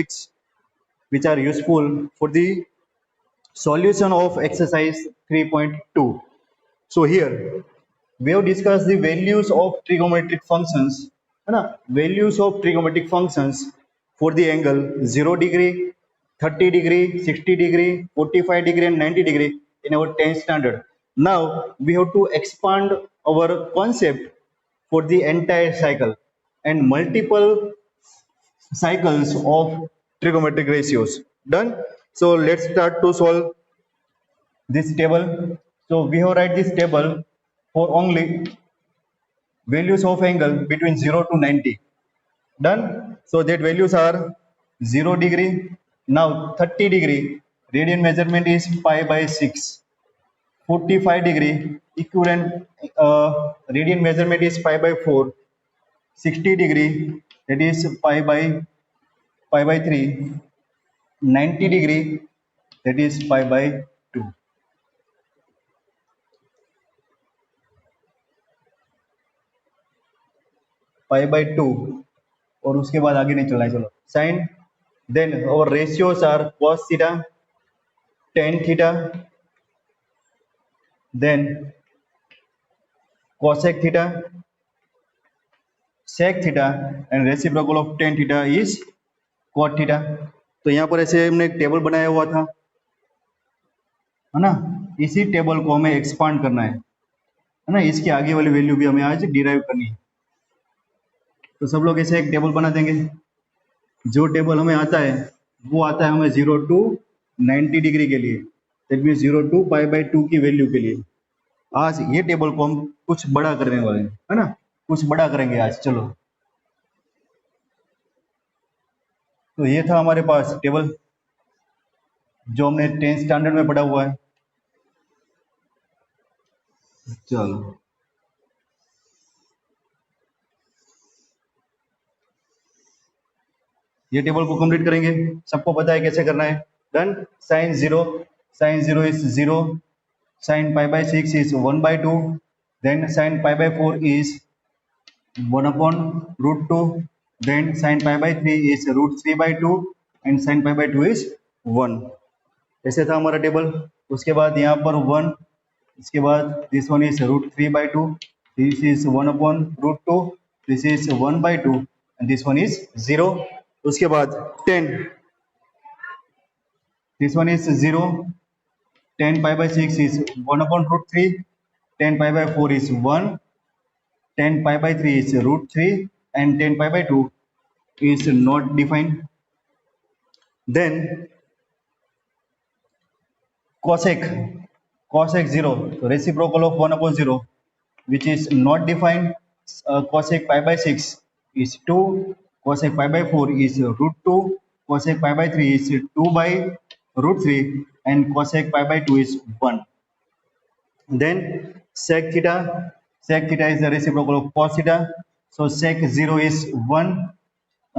trigonometrics which are useful for the solution of exercise 3.2. So here we have discussed the values of trigonometric functions, है ना, values of trigonometric functions for the angle 0 degree, 30 degree, 60 degree, 45 degree and 90 degree in our 10th standard. Now we have to expand our concept for the entire cycle and multiple cycles of trigonometric ratios. Done. So let's start to solve this table. So we have write this table for only values of angle between 0 to 90. Done. So that values are 0 degree. Now 30 degree radian measurement is pi by 6. 45 degree equivalent radian measurement is pi by 4. 60 degree that is pi by 3. 90 degree that is pi by 2. pi by 2 और उसके बाद आगे नहीं चलना है. चलो sign. Then our ratios are cos theta, tan theta, then cosec theta, sec theta and reciprocal of tan theta is cot theta. तो यहाँ पर ऐसे हमने एक टेबल बनाया हुआ था, है ना. इसी टेबल को हमें एक्सपांड करना है ना. इसकी आगे वाली वैल्यू भी हमें आज डिराइव करनी है. तो सब लोग ऐसे एक टेबल बना देंगे. जो टेबल हमें आता है वो आता है हमें 0 टू 90 डिग्री के लिए, that means 0 to pi by 2 की वैल्यू के लिए. आज ये टेबल को हम कुछ बड़ा करने वाले हैं, है ना. कुछ बड़ा करेंगे आज. चलो, तो ये था हमारे पास टेबल जो हमने 10th स्टैंडर्ड में पढ़ा हुआ है. चलो ये टेबल को कंप्लीट करेंगे. सबको पता है कैसे करना है. Done. Sine 0 is 0. Sine pi by 6 is 1 by 2. Then sine pi by 4 is 1 upon root 2. Then sine pi by 3 is root 3 by 2 and sine pi by 2 is 1. ऐसे था हमारा टेबल. उसके बाद यहाँ पर 1, इसके बाद this one is root 3 by 2, this is 1 upon root 2, this is 1 by 2 and this one is 0. उसके बाद 10, this one is 0. 10 pi by 6 is 1 upon root 3. 10 pi by 4 is 1. 10 pi by 3 is root 3 and 10 pi by 2 is not defined. Then cosec 0, so reciprocal of 1 upon 0, which is not defined. Cosec pi by 6 is 2. Cosec pi by 4 is root 2. Cosec pi by 3 is 2 by root 3 and cosec pi by 2 is 1. Then sec theta is the reciprocal of cos theta. So sec 0 is 1.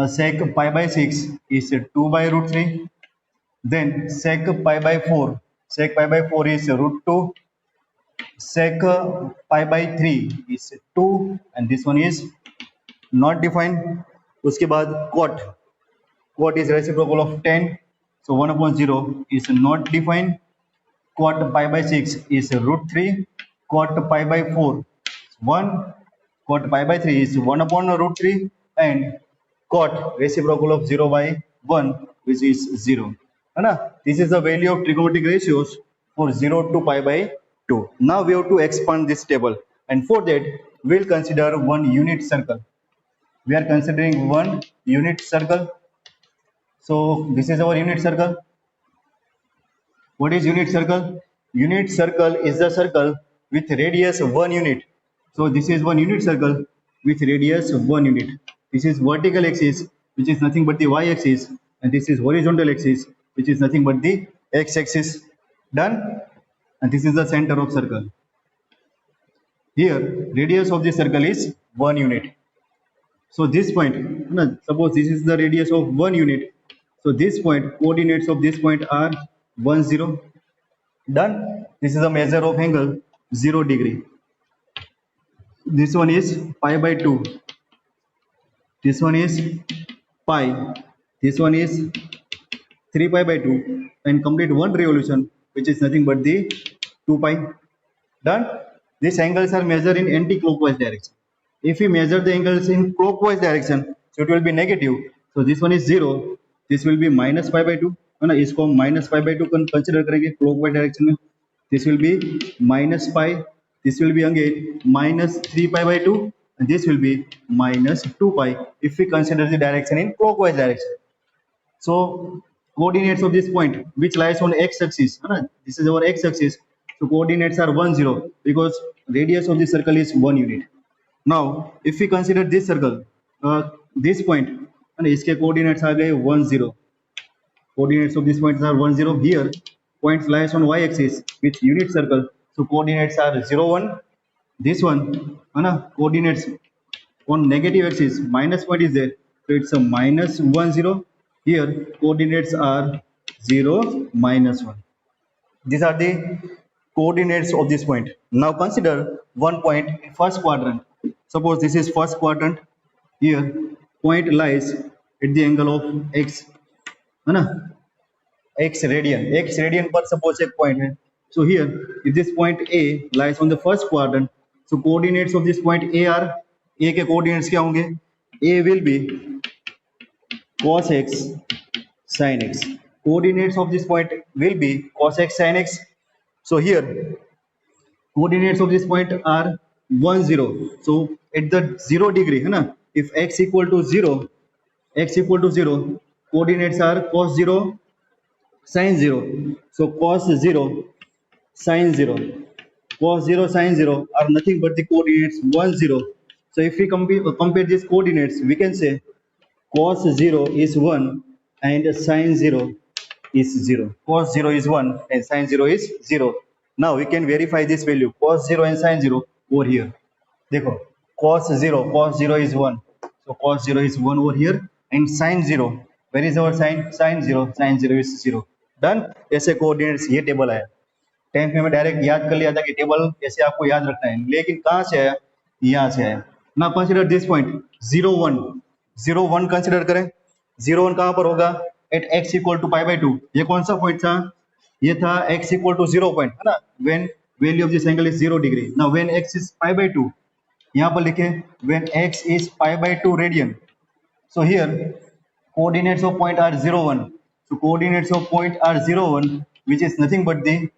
Sec pi by 6 is 2 by root 3. Then sec pi by 4 is root 2. Sec pi by 3 is 2 and this one is not defined. उसके बाद cot is reciprocal of 10. So 1 upon 0 is not defined. Cot pi by 6 is root 3. Cot pi by 4 is 1. Cot pi by 3 is 1 upon root 3 and cot reciprocal of 0 by 1 which is 0. This is the value of trigonometric ratios for 0 to pi by 2. Now we have to expand this table and for that we will consider one unit circle. We are considering one unit circle. So this is our unit circle. What is unit circle? Unit circle is the circle with radius 1 unit. So this is one unit circle with radius 1 unit. This is vertical axis which is nothing but the y axis and this is horizontal axis which is nothing but the x axis. Done. And this is the center of circle. Here radius of the circle is 1 unit. So this point, suppose this is the radius of 1 unit. So this point, coordinates of this point are 1, 0. Done. This is a measure of angle 0 degree. This one is pi by 2. This one is pi This one is 3 pi by 2 and complete one revolution, which is nothing but the 2 pi. Done. These angles are measured in anti-clockwise direction. If we measure the angles in clockwise direction, so it will be negative. So this one is 0. This will be minus pi by 2. है ना, इसको हम minus pi by 2 consider करेंगे clockwise direction में. This will be minus pi. This will be again minus 3 pi by 2. And this will be minus 2 pi if we consider the direction in clockwise direction. So coordinates of this point which lies on x-axis, this is our x-axis. So coordinates are 1 0 because radius of this circle is 1 unit. Now if we consider this circle, this point, and इसके coordinates आ गए 1 0. Coordinates of this points are 1 0. Here points lies on y-axis with unit circle. So coordinates are 0 1. This one, coordinates on negative axis minus point is there, so it's a minus 1 0. Here coordinates are 0 minus 1. These are the coordinates of this point. Now consider one point in first quadrant. Suppose this is first quadrant. Here point lies at the angle of x, x radian पर suppose एक point है. So here if this point A lies on the first quadrant, so coordinates of this point A are, A के coordinates क्या होंगे? A will be cos x sin x. Coordinates of this point will be cos x sin x. So here coordinates of this point are 1 0. So at the 0 degree, if x equal to 0, coordinates are cos 0 sin 0. So cos 0 sin 0, cos 0 sin 0 are nothing but the coordinates 1 0. So if we compare these coordinates, we can say cos 0 is 1 and sin 0 is 0. Cos 0 is 1 and sin 0 is 0. Now we can verify this value cos 0 and sin 0 over here. देखो cos 0 is 1. So cos 0 is 1 over here and sin 0. Where is our sin? Sin 0 is 0. Done. ऐसे coordinates ये table आया. 10th में direct याद कर लिया था कि टेबल ऐसे आपको याद रखना है, लेकिन कहाँ से आया? यहाँ से आया. Now consider this point 0 1 consider करें. 0 1 कहाँ पर होगा? At x equal to pi by 2. ये कौन सा पॉइंट था? ये था x equal to 0 पॉइंट, है ना? When value of this angle is 0 degree. Now when x is pi by 2, यहाँ पर लिखे when x is pi by 2 radian. So here coordinates of point are 0 1. So coordinates of point are 0 1, which is nothing but the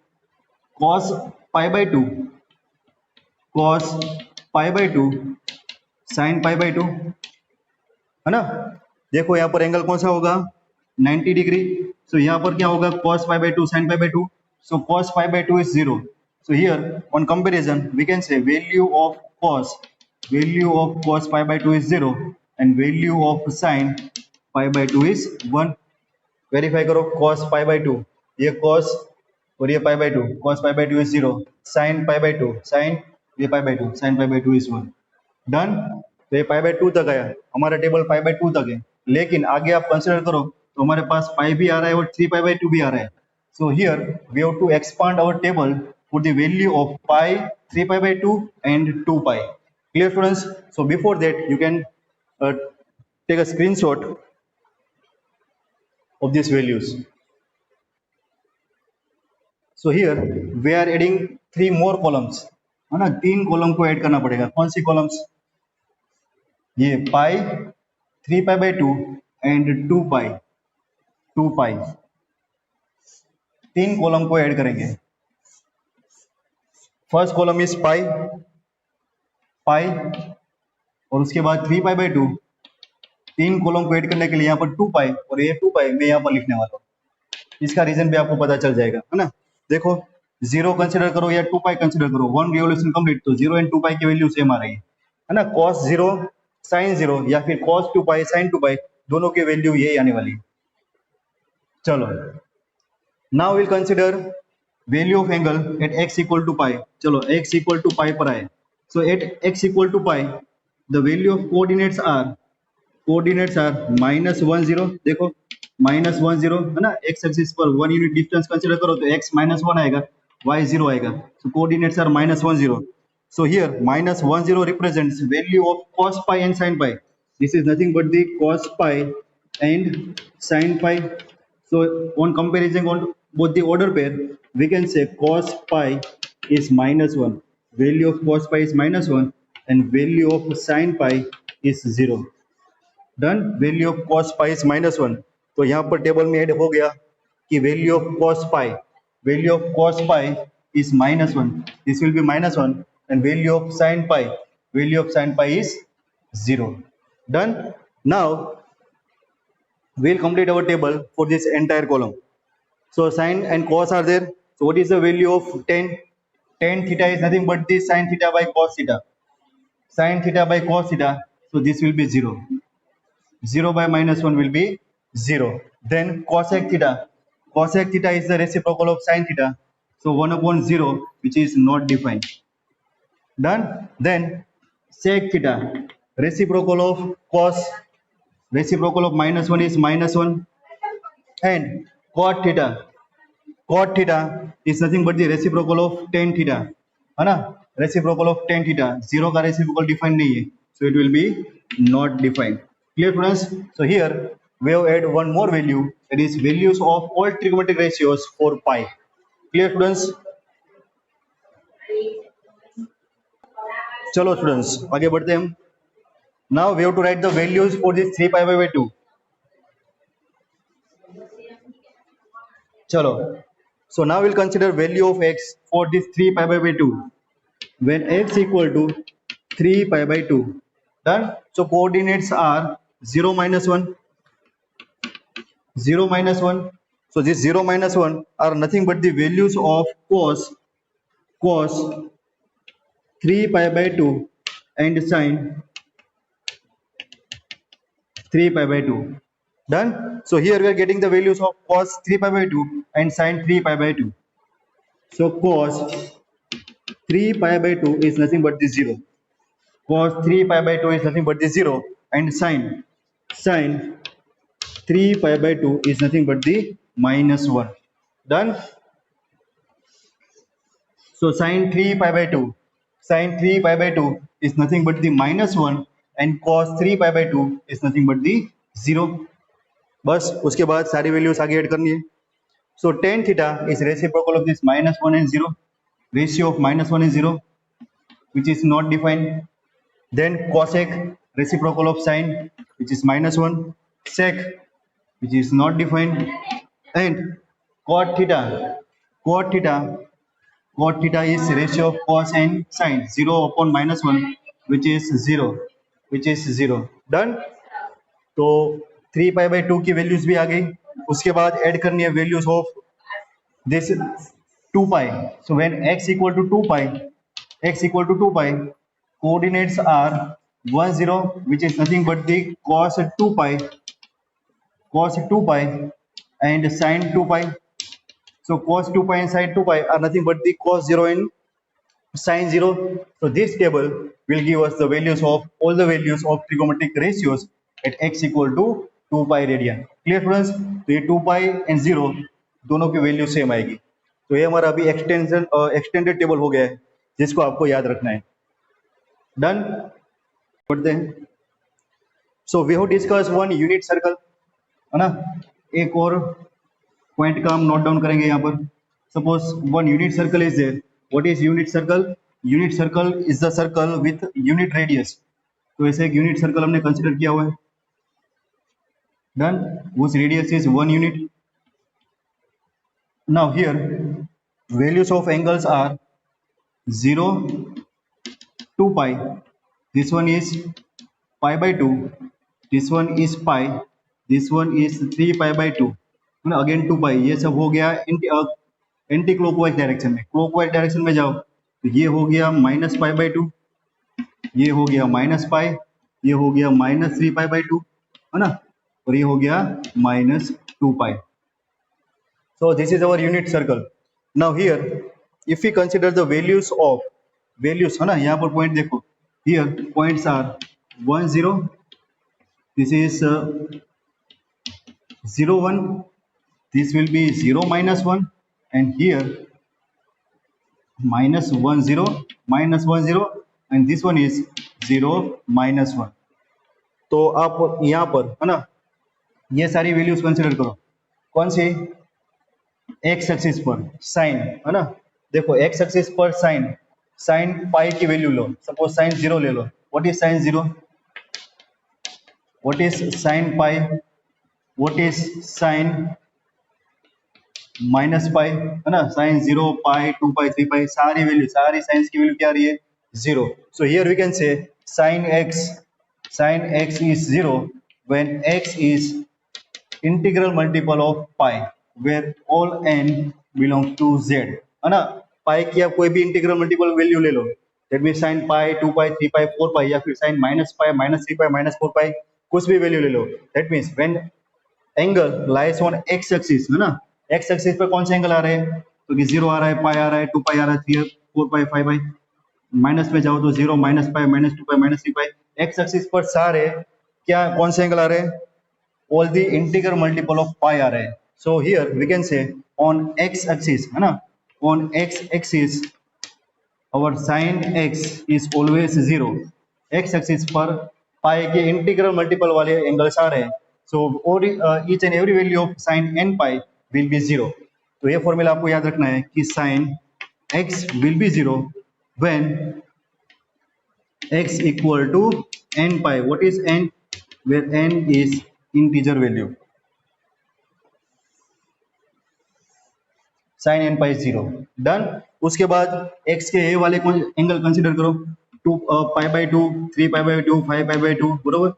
cos pi by 2, cos pi by 2, sin pi by 2, है ना? देखो यहाँ पर angle कौन सा होगा? 90 degree. So यहाँ पर क्या होगा? cos pi by 2 sin pi by 2. So cos pi by 2 is 0. So here on comparison we can say value of cos pi by 2 is 0 and value of sin pi by 2 is 1. Verify करो cos pi by 2. ये cos और ये pi by 2. Cos pi by 2 is 0. Sin pi by 2. Sin ये pi by 2. Sin pi by 2 is 1. Done. तो ये pi by 2 तक आया. हमारा टेबल pi by 2 तक है. लेकिन आगे आप कंसिडर करो तो हमारे पास pi भी आ रहा है और 3 pi by 2 भी आ रहा है. So here we have to expand our table for the value of pi, 3 pi by 2 and 2 pi. Clear students? So before that you can take a screenshot of these values. So here we are adding 3 more columns, है ना? 3 column को add करना पड़ेगा. कौन सी columns? ये pi, 3 pi by 2 and 2 pi. 3 column को add करेंगे. First column is pi और उसके बाद 3 pi by 2. 3 कॉलम को ऐड करने के लिए यहाँ पर 2 pi और ये 2 pi मैं यहाँ पर लिखने वाला हूँ. इसका रीजन भी आपको पता चल जाएगा, है ना? देखो 0 कंसिडर करो या 2 pi कंसिडर करो, 1 रिवोल्यूशन कंप्लीट, तो 0 एंड 2 pi की वैल्यू सेम आ रही है ना? cos 0 sin 0 या फिर cos 2 pi sin 2 pi दोनों की वैल्यू यही आने वाली है. चलो now will consider value of angle at x equal to pi. चलो x इक्वल टू pi पर आए. So at x equal to pi the value of coordinates are -1 0. देखो -1 0 है ना? x एक्सिस पर 1 यूनिट डिस्टेंस कंसीडर करो तो x -1 आएगा, y 0 आएगा. So coordinates are -1 0. So here -1 0 represents value of cos pi and sin pi. This is nothing but the cos pi and sin pi. So on comparison on both the order pair, we can say cos pi is -1. Value of cos pi is -1 and value of sin pi is 0. Done. Value of cos pi is -1. तो यहाँ पर table में add हो गया कि value of cos pi is -1. This will be -1 and value of sin pi is 0. Done. Now we'll complete our table for this entire column. So sin and cos are there. So what is the value of tan? Tan theta is nothing but this sin theta by cos theta. Sin theta by cos theta. So this will be 0. 0 by -1 will be 0. Then cosec theta. Cosec theta is the reciprocal of sin theta. So 1 upon 0, which is not defined. Done. Then sec theta. Reciprocal of cos. Reciprocal of -1 is -1. And cot theta. Cot theta is nothing but the reciprocal of tan theta. है ना? Reciprocal of tan theta. 0 का reciprocal defined नहीं है. So it will be not defined. Clear students? So here we have add one more value, that is values of all trigonometric ratios for pi. Clear students? चलो students आगे बढ़ते हैं हम. Now we have to write the values for this 3 pi by 2. चलो. So now we'll consider value of x for this 3 pi by 2. When x equal to 3 pi by 2. Done. So coordinates are 0 -1. 0 -1. So this 0 -1 are nothing but the values of cos 3 pi by 2 and sin 3 pi by 2. Done. So here we are getting the values of cos 3 pi by 2 and sin 3 pi by 2. So cos 3 pi by 2 is nothing but the 0. Cos 3 pi by 2 is nothing but the 0 and sin 3 pi by 2 is nothing but the -1. Done. So sin 3 pi by 2 is nothing but the -1 and cos 3 pi by 2 is nothing but the 0. बस उसके बाद सारी values आगे add करनी है. So tan theta is reciprocal of this -1 and 0. Ratio of -1 and 0, which is not defined. Then cosec, reciprocal of sin, which is -1. Sec, which is not defined. And cot theta is ratio of cos and sin. 0 upon -1, which is 0. Done. तो 3 pi by 2 की values भी आ गई. उसके बाद add करनी है values of this 2 pi. So when x equal to 2 pi, coordinates are 1 0, which is nothing but the cos 2 pi and sin 2 pi. So cos 2 pi and sin 2 pi are nothing but the cos 0 and sin 0. So this table will give us the values of all the values of trigonometric ratios at x equal to 2 pi radian. Clear students? तो ये 2 pi and 0 दोनों की value same आएगी. तो ये हमारा अभी extended table हो गया है जिसको आपको याद रखना है. डन. पढ़ते हैं. So we have discuss one unit circle, है ना. एक और पॉइंट का हम नोट डाउन करेंगे यहाँ पर. Suppose one unit circle is there. What is unit circle? Unit circle is the circle with unit radius. तो ऐसे एक यूनिट सर्कल हमने कंसिडर किया हुआ है. Done. whose radius is 1 unit. Now here values of angles are 0, 2 pi. This one is pi by 2. This one is pi. This one is 3 pi by 2. Again 2 pi. ये सब हो गया anti clockwise direction में. Clockwise direction में जाओ तो ये हो गया -pi by 2. ये हो गया -pi. ये हो गया -3 pi by 2, है ना. और ये हो गया -2 pi. So this is our unit circle. Now here if we consider the values, है ना. यहाँ पर पॉइंट देखो. Here points are 1 0. This is 0 1. This will be 0 -1 and here -1 0 and this one is 0 -1. तो आप यहाँ पर, है ना, ये सारी वैल्यूज कंसिडर करो। कौन सी? एक्स एक्सिस पर साइन, है ना। देखो एक्स एक्सिस पर साइन, साइन पाई की वैल्यू लो, सपोज साइन 0 ले लो। What is sine 0? What is sine pi? What is sine minus pi, है ना। साइन 0, पाई, 2 पाई, 3 पाई, सारी वैल्यू, सारी साइंस की वैल्यू क्या आ रही है? 0। So here we can say sine x is 0 when x is integral multiple of pi where all n belongs to z, है ना। पाई की आप कोई भी इंटीग्रल मल्टीपल वैल्यू ले लो, that mean sine pi, 2 pi, 3 pi, 4 pi, या फिर sine minus pi, minus 3 pi, minus 4 pi, कुछ भी वैल्यू ले लो। That means when angle lies on X axis, है ना। एक्स एक्सिस पर कौन सा एंगल आ रहा है? तो कि 0 आ रहा है, पाई आ रहा है, 2 पाई आ रहा है, 3, 4 पाई, 5 पाई। माइनस में जाओ तो 0, minus pi, minus 2 pi, minus 3 pi. X axis पर सारे क्या कौन से एंगल आ रहे हैं? All the integral multiple of pi आ रहे हैं। So here we can say on X axis, है ना, on X axis our sin x is always 0। x axis पर पाई के इंटीग्रल मल्टीपल वाले एंगल्स आ रहे हैं। So each and every value of sin n pi will be 0। तो ये फॉर्मूला आपको याद रखना है कि sin x will be 0 when x equal to n pi. What is n? Where n is integer value. Sine n pi 0 done. उसके बाद x के ए वाले एंगल कंसीडर करो, 2 पाई by 2, 3 pi by 2, 5 pi by 2, बरोबर।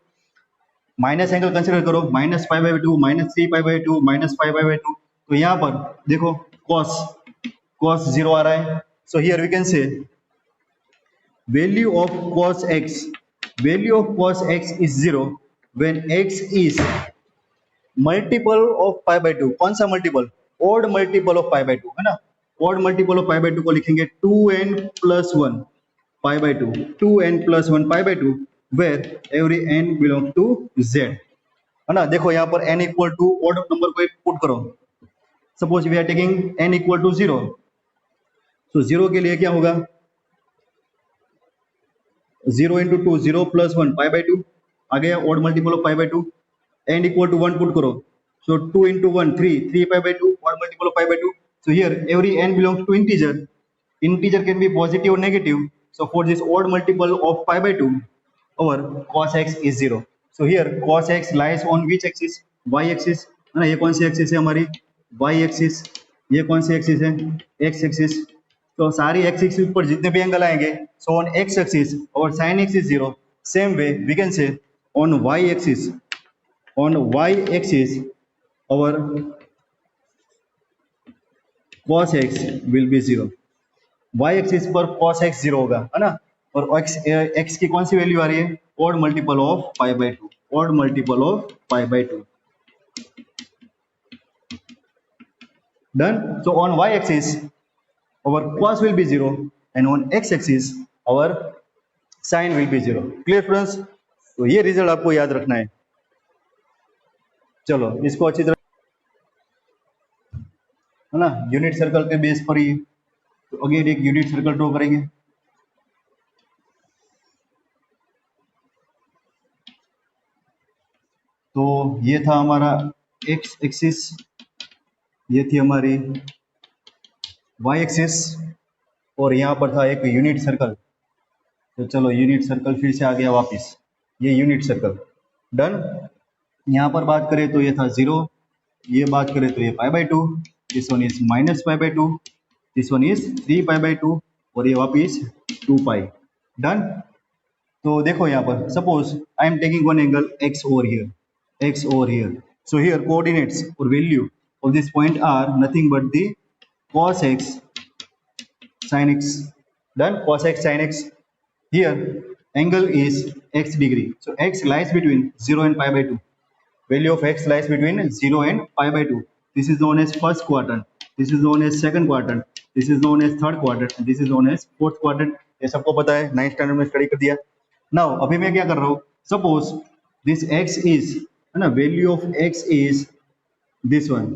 माइनस एंगल कंसीडर करो, minus pi by 2, minus 3 pi by 2, minus 5 pi by 2। तो यहाँ पर देखो cos, cos 0 आ रहा है। So here we can say value of cos x, value of cos x is 0 when x is multiple of pi by 2। कौन सा multiple? Odd multiple of pi by 2, है ना। Odd multiple of pi by 2 को लिखेंगे 2n plus 1 pi by 2, 2n plus 1 pi by 2 where every n belong to z, है ना। देखो यहाँ पर n equal to odd number को पुट करो। Suppose we are taking n equal to 0। तो 0 के लिए क्या होगा? 0 इंटू 2, 0 प्लस 1 पाई बाई 2 आ गया, odd multiple of pi by 2। n equal to 1 put करो, so 2 into 1 3, 3 pi by 2, odd multiple of pi by 2। so here every n belongs to integer, integer can be positive or negative, so for this odd multiple of pi by 2 our cos x is 0। so here cos x lies on which axis? y axis, है ना। ये कौन सी axis है हमारी? y axis। ये कौन सी axis है? x axis। तो सारी x axis पर जितने भी एंगल आएंगे, so on x axis our sin x is 0। same way we can say on y axis, on y axis our cos x will be 0। y axis पर cos x 0 होगा, है ना। और x की कौन सी वैल्यू आ रही है? odd multiple of pi by 2, odd multiple of pi by 2। Done. So on y axis our cos will be 0 and on x axis our sin will be 0। Clear friends? तो ये result आपको याद रखना है। चलो इसको अच्छी तरह, है ना, यूनिट सर्कल के बेस पर ही। तो अगेन एक यूनिट सर्कल ड्रॉ करेंगे। तो ये था हमारा x एक्सिस, ये थी हमारी y एक्सिस, और यहाँ पर था एक यूनिट सर्कल। तो चलो यूनिट सर्कल फिर से आ गया वापस, ये यूनिट सर्कल। डन। यहाँ पर बात करें तो ये था 0, ये बात करें तो ये पाई by 2, this one is minus pi by 2, this one is 3 pi by 2, और ये वापिस 2 पाई। डन। तो देखो यहाँ पर suppose I am taking one angle x over here, x over here. So here coordinates और value of this point are nothing but the cos x sin x। Done. cos x sin x। here angle is x degree, so x lies between 0 and pi by 2। value of x lies between 0 and pi by 2। this is known as first quadrant, this is known as second quadrant, this is known as third quadrant, and this is known as fourth quadrant। ये सबको पता है, 9th standard में study कर दिया। Now अभी मैं क्या कर रहा हूँ, सपोज दिस x इज, है ना, value of x is this one.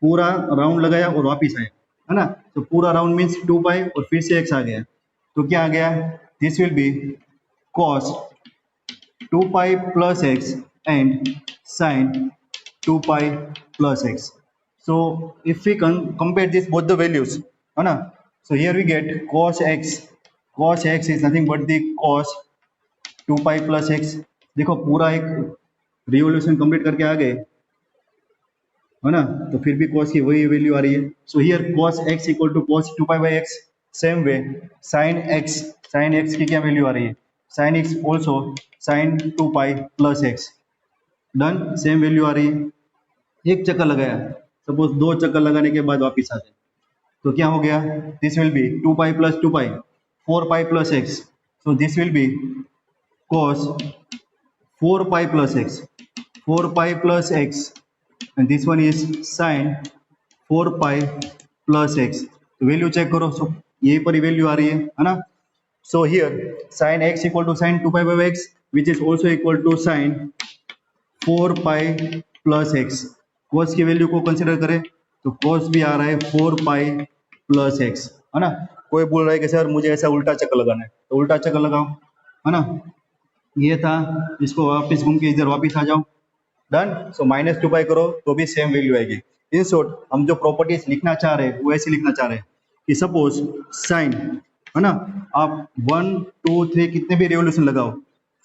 पूरा राउंड लगाया और वापिस आया, है ना। तो पूरा राउंड मीन्स 2 पाई और फिर से x आ गया। तो क्या आ गया? This will B cos 2 pi plus x and sin 2 pi plus x. So if we compare this both the values, है ना, so here we get cos x. Cos x is nothing but the cos 2 pi plus x. देखो पूरा एक revolution complete करके आ गए, है ना, तो फिर भी cos की वही वैल्यू आ रही है. So here cos x equal to cos 2 pi by x. Same way sin x की क्या वैल्यू आ रही है, sin x also sin 2 pi plus x. Done, same value आ रही है. एक चक्कर लगाया, सपोज 2 चक्कर लगाने के बाद वापिस आ जाए, तो क्या हो गया, this will B 2 pi plus 2 pi 4 pi plus x. So this will be cos 4 pi plus x, 4 pi plus x, and this one is sin 4 pi plus x. तो वैल्यू चेक करो, सो यही पर value आ रही है ना. So here sin x equal to sin 2 pi by x which is also equal to sin 4 pi plus x. cos की value को कंसिडर करें तो cos भी आ रहा है 4 pi plus x, है ना. कोई बोल रहा है कि सर मुझे ऐसा उल्टा चक्कर लगाना है, तो उल्टा चक्कर लगाओ, है ना. ये था, इसको वापस घूम के इधर वापस आ जाओ. डन. सो माइनस 2 पाई करो तो भी सेम वैल्यू आएगी. इन शॉर्ट हम जो प्रॉपर्टीज लिखना चाह रहे हैं वो ऐसे लिखना चाह रहे हैं कि सपोज साइन, है ना, आप 1 2 3 कितने भी रेवोल्यूशन लगाओ,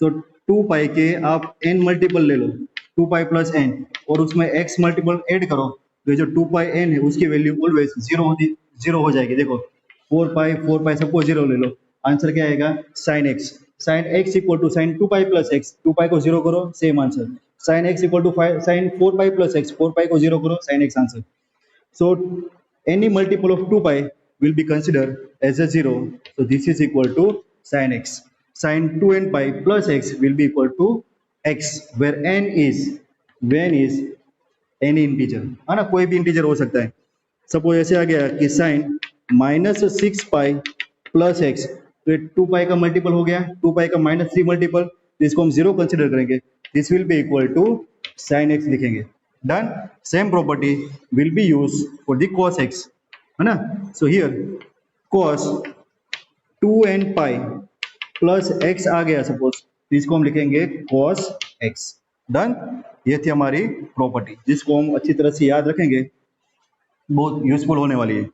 तो 2 पाई के आप n मल्टीपल ले लो, 2 पाई प्लस n, और उसमें x मल्टीपल ऐड करो, तो जो 2 पाई n है उसकी वैल्यू ऑलवेज जीरो हो जाएगी. देखो 4 पाई सबको जीरो ले लो, आंसर क्या आएगा, sine x equal to sine 2 pi plus x, 2 pi को जीरो करो, same answer. Sine x equal to sine 4 pi plus x, 4 pi को जीरो करो, sine x answer. So any multiple of 2 pi will be considered as a 0. So this is equal to sin x. Sin 2n pi plus x will be equal to x, where n is any integer, है ना, कोई भी integer हो सकता है. Suppose ऐसे आ गया कि sin minus 6 pi plus x, तो 2 पाई का मल्टीपल हो गया, 2 पाई का माइनस 3 मल्टीपल, इसको हम 0 कंसिडर करेंगे. This will be equal to sin x लिखेंगे. Done. Same property will be use for the cos x, है ना. So here cos 2n pi plus x आ गया सपोज, इसको हम लिखेंगे cos x. डन. ये थी हमारी प्रॉपर्टी जिसको हम अच्छी तरह से याद रखेंगे, बहुत यूजफुल होने वाली है.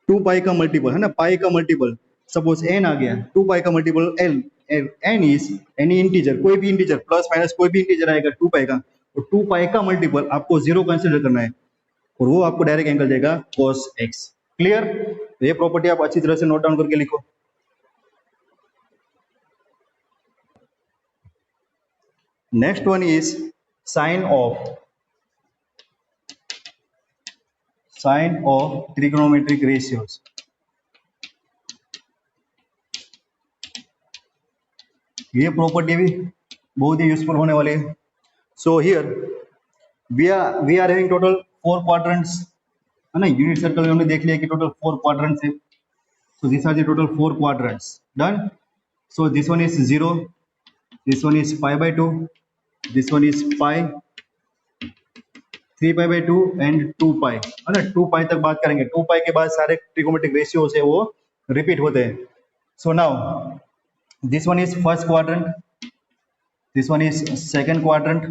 2 पाई का मल्टीपल, है ना, पाई का मल्टीपल, सपोज n आ गया, 2 पाई का multiple n is any integer, कोई भी इंटीजर प्लस माइनस कोई भी इंटीजर आएगा 2 पाई का, तो 2 पाई का मल्टीपल आपको 0 कंसिडर करना है और वो आपको डायरेक्ट एंगल देगा cos x. क्लियर. तो ये प्रॉपर्टी आप अच्छी तरह से नोट डाउन करके लिखो. Next one is sine of trigonometric ratios. ये प्रॉपर्टी भी बहुत ही यूजफुल होने वाली है. So here we are having total 4 quadrants, है ना. यूनिट सर्कल में हमने देख लिया कि टोटल 4 क्वाड्रेंट्स है. So this are the total 4 quadrants. Done. So this one is 0, this one is pi by 2, this one is pi, 3 pi by 2 and 2 pi, है ना. 2 पाई तक बात करेंगे. 2 पाई के बाद सारे ट्रिगोनोमेट्रिक रेशियोज है वो रिपीट होते हैं. So now this one is first quadrant, this one is second quadrant,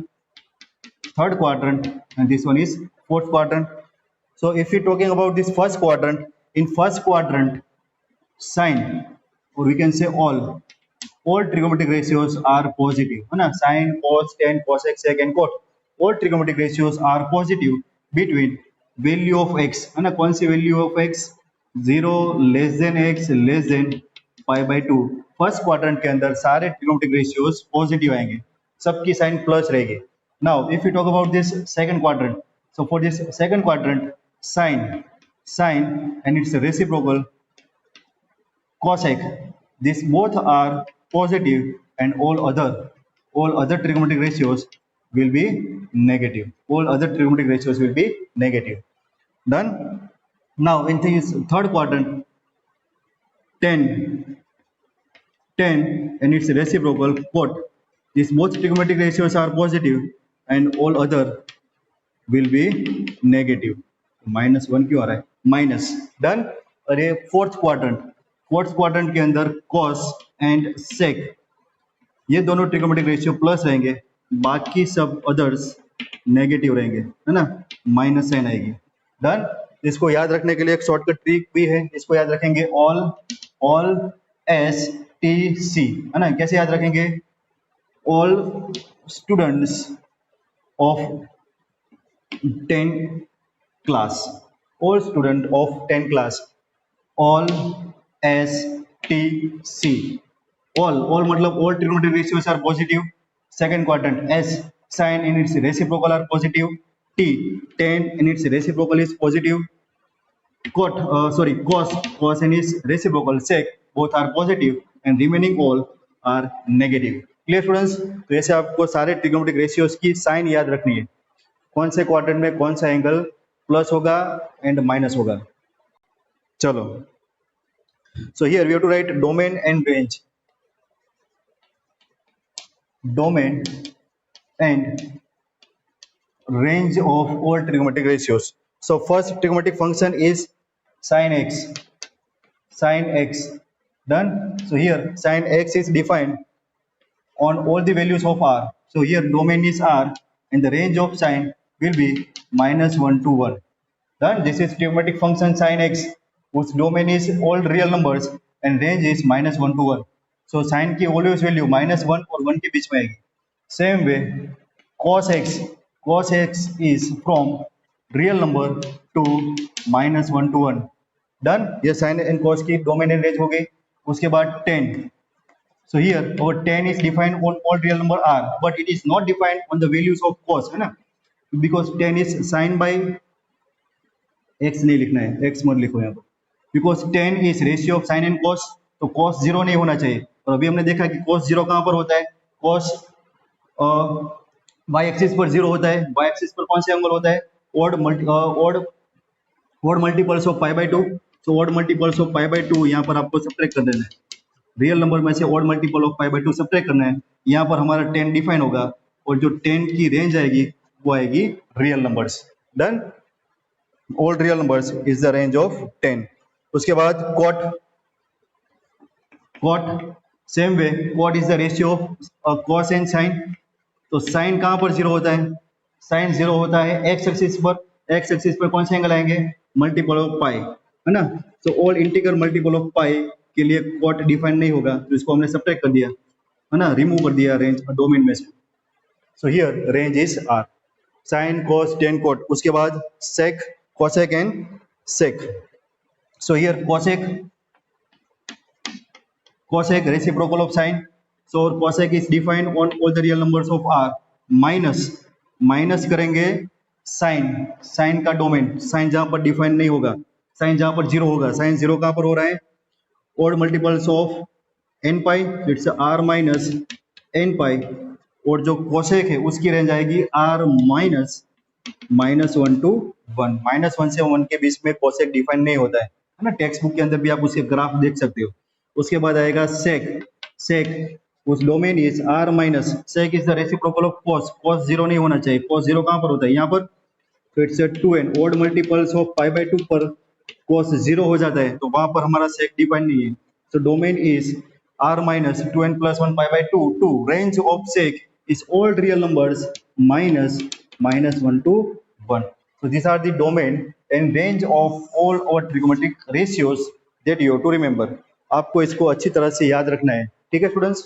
third quadrant, and this one is fourth quadrant. So if we're talking about this first quadrant, in first quadrant sine, or we can say all trigonometric ratios are positive, है ना. Sine, cos, tan, cos x, sec and cot, all trigonometric ratios are positive between value of x, है ना. कौन सी value of x, 0 less than x less than pi by 2. First quadrant के अंदर सारे trigonometric ratios positive आएंगे, सबकी sign plus रहेगी. Now if you talk about this second quadrant, so for this second quadrant sine and its reciprocal cosec, these both are positive and all other trigonometric ratios will be negative. All other trigonometric ratios will be negative. Done. Now in this third quadrant, 10 and its reciprocal cot, these both trigonometric ratios are positive and all other will be negative. -1 क्यों आ रहा है, minus. Done. और ये fourth quadrant के अंदर cos and sec, ये दोनों trigonometric ratio plus रहेंगे, बाकी सब अदर्स नेगेटिव रहेंगे, है ना, माइनस साइन आएगी। डन। इसको याद रखने के लिए एक शॉर्टकट ट्रिक भी है, इसको याद रखेंगे ऑल एस टी सी, है ना। कैसे याद रखेंगे? All students of 10 class, all student of 10 class, all S T C. all मतलब all trigonometric ratios are positive, second quadrant s sin in its reciprocal are positive, t tan in its reciprocal is positive, cos in its reciprocal sec both are positive and remaining all are negative। Clear students? तो ऐसे आपको सारे trigonometric ratios की sign याद रखनी है, कौन से क्वाड्रेंट में कौन सा एंगल प्लस होगा एंड माइनस होगा। चलो, so here we have to write domain and range, domain and range of all trigonometric ratios. So first trigonometric function is sin x. Sin x. Done. So here sin x is defined on all the values of r. So here domain is r and the range of sin will be -1 to 1. Done. This is trigonometric function sin x whose domain is all real numbers and range is -1 to 1. So sin की always value -1 और 1 के बीच में आएगी। Same way cos x is from real number to -1 to 1। Done. ये sin and cos की domain and range हो गई। उसके बाद tan, so here our tan is defined on all real number r but it is not defined on the values of cos, है ना, because tan is sin by x नहीं लिखना है, x मत लिखो यहाँ पर, because tan is ratio of sin and cos, तो cos 0 नहीं होना चाहिए। और अभी हमने देखा कि cos 0 कहाँ पर होता है? cos y एक्सिस पर 0 होता है। y एक्सिस पर कौन सा एंगल होता है? odd multiples of pi by 2। So odd multiples of pi by 2 यहाँ पर आपको सब्ट्रैक्ट कर देना है, रियल नंबर में से odd multiple of pi by 2 subtract करना है। यहाँ पर हमारा tan डिफाइन होगा और जो tan की रेंज आएगी वो आएगी real numbers. Done. All real numbers is the range of 10। उसके बाद cot same way cot is the ratio of cos and sin। तो sin कहाँ पर 0 होता है? sin 0 होता है x एक्सिस पर। x एक्सिस पर कौन से एंगल आएंगे? मल्टीपल ऑफ पाई, है ना। So all integral multiple of pi के लिए cot डिफाइन नहीं होगा, तो इसको हमने सब्ट्रैक्ट कर दिया, है ना, रिमूव कर दिया रेंज डोमेन में से। So here range is r, sin cos tan cot। उसके बाद sec, cosec and sec। So here cosec reciprocal of sin, so cosec is defined on all the real numbers of r, minus करेंगे sin का domain, sin जहां पर define नहीं होगा, sin जहां पर 0 होगा, sin 0 कहां पर हो रहा है? odd multiples of n pi, it's r minus n पाई। और जो cosec है उसकी रेंज आएगी r माइनस -1 to 1। -1 से 1 के बीच में cosec डिफाइन नहीं होता है ना। टेक्स्ट बुक के अंदर भी आप उसके ग्राफ देख सकते हो। उसके बाद आएगा sec, उस domain is r minus, sec is the reciprocal of cos 0 नहीं होना चाहिए, cos 0 कहां पर होता है? यहाँ पर। तो it's 2n, odd multiples of pi by 2 पर cos 0 हो जाता है, तो वहां पर हमारा sec डिफाइन नहीं है। So domain is r minus 2n + 1 pi by 2। Range of sec is all real numbers -1 to 1। So these are the domain and range of all our trigonometric ratios that you have to remember। आपको इसको अच्छी तरह से याद रखना है, ठीक है स्टूडेंट्स।